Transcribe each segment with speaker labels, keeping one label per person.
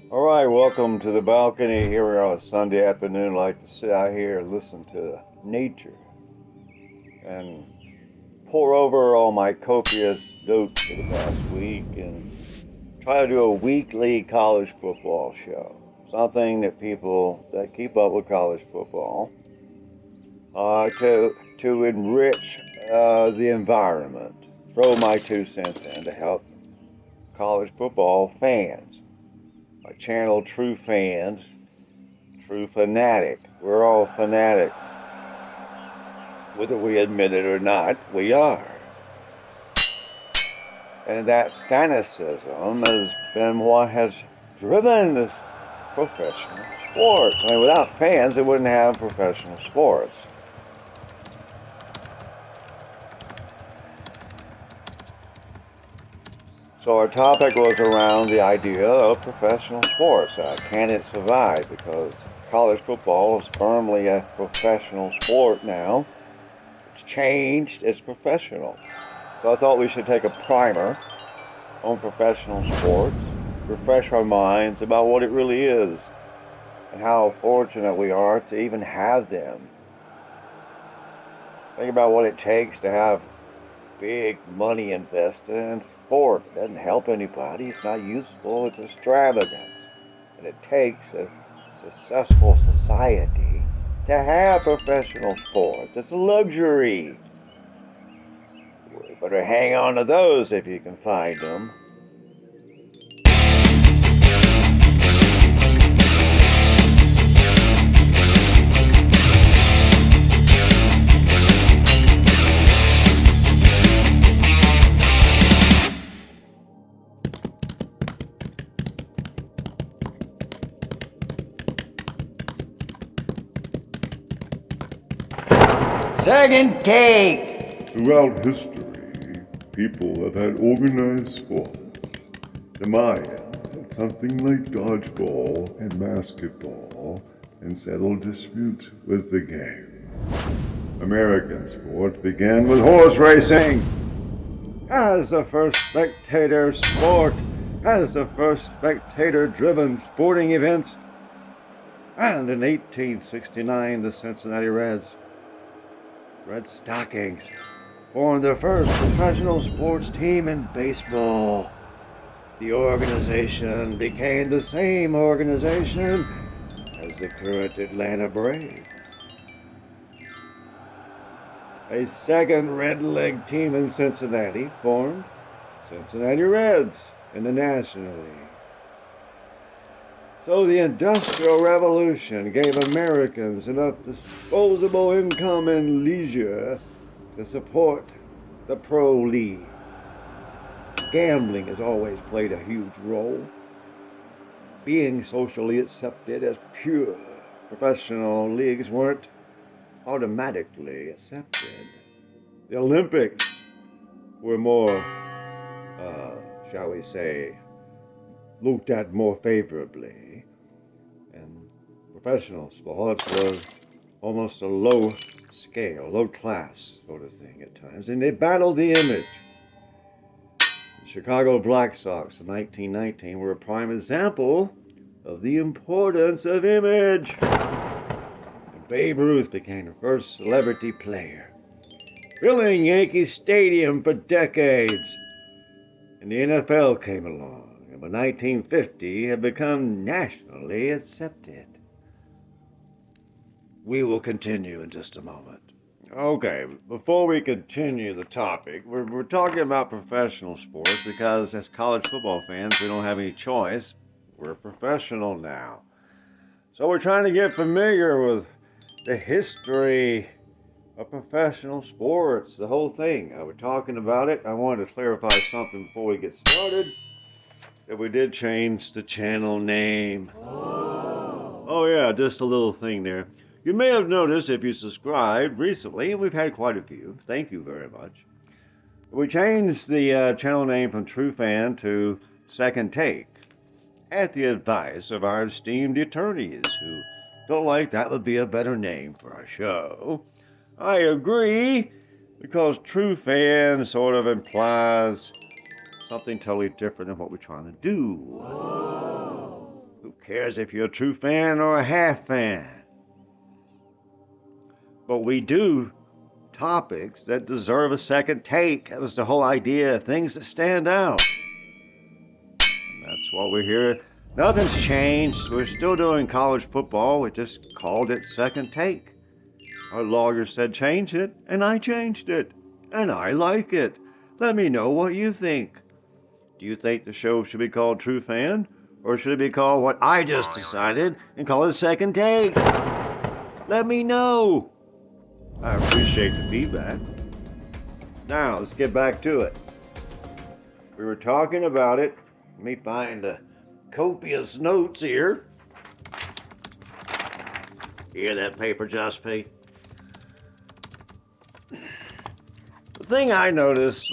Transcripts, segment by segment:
Speaker 1: All right, welcome to the balcony. Here we are on a Sunday afternoon. I like to sit out here and listen to nature and pour over all my copious notes for the past week and try to do a weekly college football show. Something that people that keep up with college football to enrich the environment. Throw my 2 cents in to help college football fans. I channel true fans, true fanatic. We're all fanatics. Whether we admit it or not, we are. And that fanaticism has been what has driven this professional sport. I mean, without fans, they wouldn't have professional sports. So our topic was around the idea of professional sports. Can it survive? Because college football is firmly a professional sport now. It's changed. It's professional. So I thought we should take a primer on professional sports, refresh our minds about what it really is and how fortunate we are to even have them. Think about what it takes to have big money invested in sport. It doesn't help anybody. It's not useful. It's extravagance. And it takes a successful society to have professional sports. It's a luxury. We better hang on to those if you can find them.
Speaker 2: Second take!
Speaker 3: Throughout history, people have had organized sports. The Mayans had something like dodgeball and basketball and settled disputes with the game. American sports began with horse racing as the first spectator sport, as the first spectator-driven sporting events. And in 1869, the Cincinnati Reds, Red Stockings, formed the first professional sports team in baseball. The organization became the same organization as the current Atlanta Braves. A second Red Leg team in Cincinnati formed Cincinnati Reds in the National League. So the Industrial Revolution gave Americans enough disposable income and leisure to support the pro league. Gambling has always played a huge role. Being socially accepted as pure professional leagues weren't automatically accepted. The Olympics were more, shall we say, looked at more favorably, and professional sports was almost a low scale, low class sort of thing at times, and they battled the image. The Chicago Black Sox in 1919 were a prime example of the importance of image. And Babe Ruth became the first celebrity player, filling Yankee Stadium for decades, and the NFL came along. By 1950 had become nationally accepted. We will continue in just a moment. Okay, before we continue the topic, we're talking about professional sports because as college football fans, we don't have any choice. We're professional now. So we're trying to get familiar with the history of professional sports, the whole thing. We're talking about it. I wanted to clarify something before we get started. That we did change the channel name. Oh yeah, just a little thing there. You may have noticed if you subscribed recently, and we've had quite a few, thank you very much. We changed the channel name from True Fan to Second Take at the advice of our esteemed attorneys who felt like that would be a better name for our show. I agree, because True Fan sort of implies something totally different than what we're trying to do. Who cares if you're a true fan or a half fan? But we do topics that deserve a second take. That was the whole idea, things that stand out. And that's what we're here. Nothing's changed. We're still doing college football. We just called it Second Take. Our lawyer said change it, and I changed it. And I like it. Let me know what you think. Do you think the show should be called True Fan? Or should it be called what I just decided and call it Second Take? Let me know. I appreciate the feedback. Now, let's get back to it. We were talking about it. Let me find copious notes here. Hear that paper, Josh P? The thing I noticed,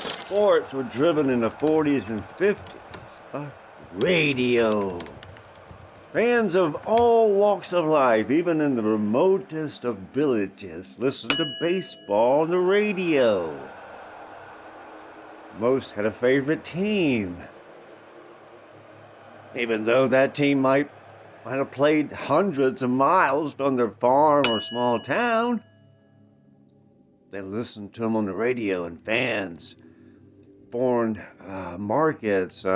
Speaker 3: sports were driven in the 40s and 50s. Radio. Fans of all walks of life, even in the remotest of villages, listened to baseball on the radio. Most had a favorite team, even though that team might have played hundreds of miles from their farm or small town. They listened to them on the radio, and fans formed markets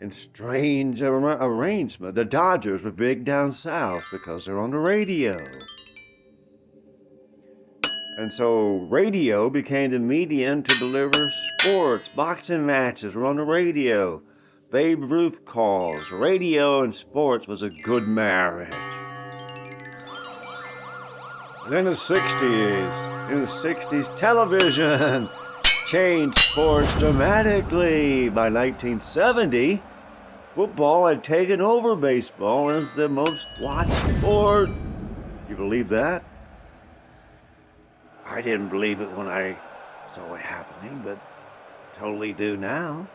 Speaker 3: in strange arrangement. The Dodgers were big down south because they're on the radio. And so radio became the medium to deliver sports. Boxing matches were on the radio. Babe Ruth calls. Radio and sports was a good marriage. And in the 60s, television changed sports dramatically. By 1970, football had taken over baseball as the most watched sport. You believe that? I didn't believe it when I saw it happening, but totally do now.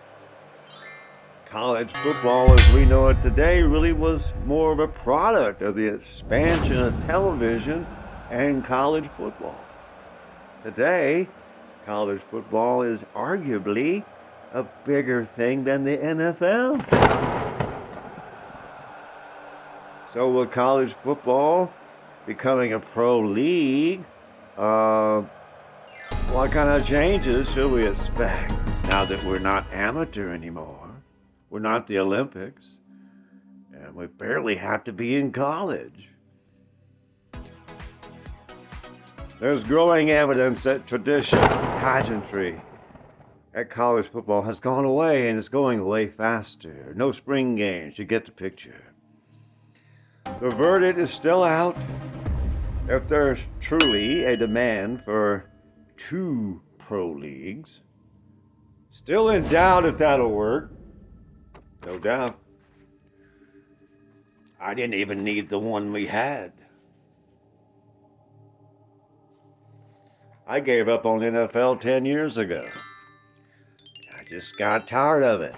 Speaker 3: College football as we know it today really was more of a product of the expansion of television and college football. Today, college football is arguably a bigger thing than the NFL. So with college football becoming a pro league, what kind of changes should we expect now that we're not amateur anymore? We're not the Olympics, and we barely have to be in college. There's growing evidence that tradition, pageantry, at college football has gone away, and it's going away faster. No spring games, you get the picture. The verdict is still out. If there's truly a demand for 2 pro leagues, still in doubt if that'll work. No doubt. I didn't even need the one we had. I gave up on NFL 10 years ago. I just got tired of it.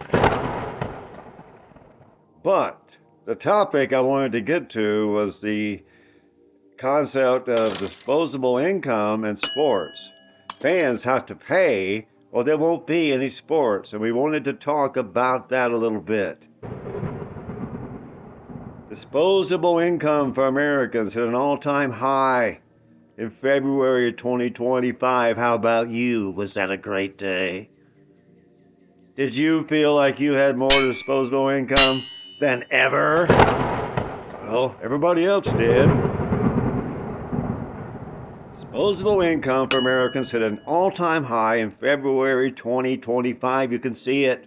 Speaker 3: But the topic I wanted to get to was the concept of disposable income in sports. Fans have to pay or there won't be any sports, and we wanted to talk about that a little bit. Disposable income for Americans hit an all-time high in February of 2025. How about you? Was that a great day? Did you feel like you had more disposable income than ever? Well, everybody else did. Disposable income for Americans hit an all-time high in February 2025. You can see it.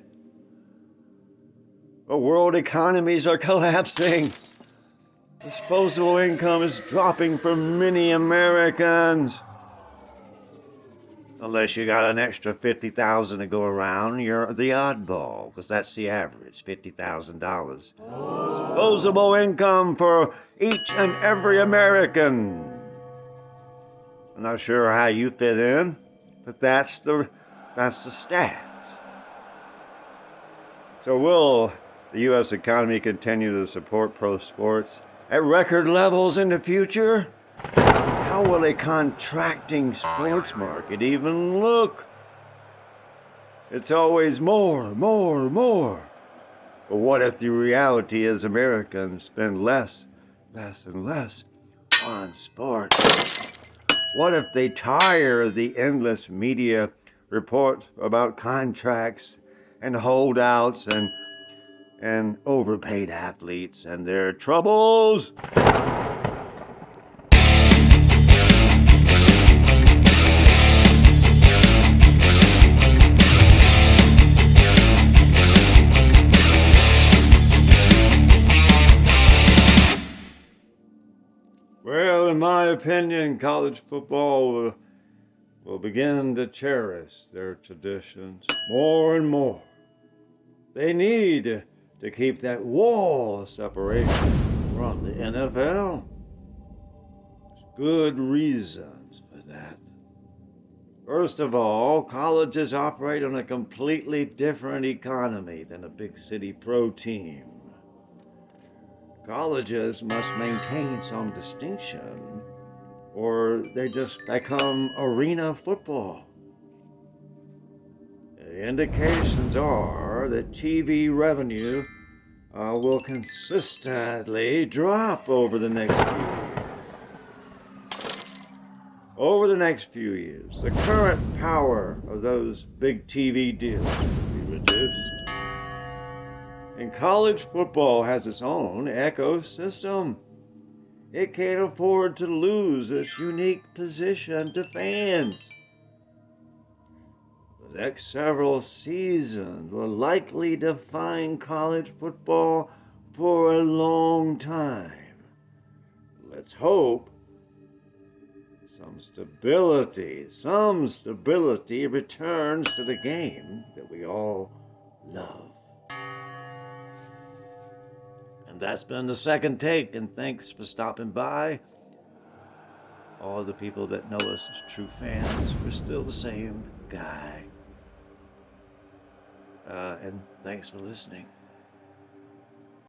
Speaker 3: The world economies are collapsing. Disposable income is dropping for many Americans. Unless you got an extra $50,000 to go around, you're the oddball, because that's the average, $50,000. Disposable income for each and every American. I'm not sure how you fit in, but that's the stats. So will the U.S. economy continue to support pro sports at record levels in the future? How will a contracting sports market even look? It's always more, more, more. But what if the reality is Americans spend less and less on sports? What if they tire of the endless media reports about contracts and holdouts and overpaid athletes and their troubles? Well, in my opinion, college football will begin to cherish their traditions more and more. They need to keep that wall of separation from the NFL. There's good reasons for that. First of all, colleges operate on a completely different economy than a big city pro team. Colleges must maintain some distinction, or they just become arena football. The indications are that TV revenue will consistently drop over the next few years. Over the next few years, the current power of those big TV deals will be reduced. And college football has its own ecosystem. It can't afford to lose its unique position to fans. The next several seasons will likely define college football for a long time. Let's hope some stability returns to the game that we all love. And that's been the second take, and thanks for stopping by. All the people that know us as true fans, we're still the same guy. And thanks for listening.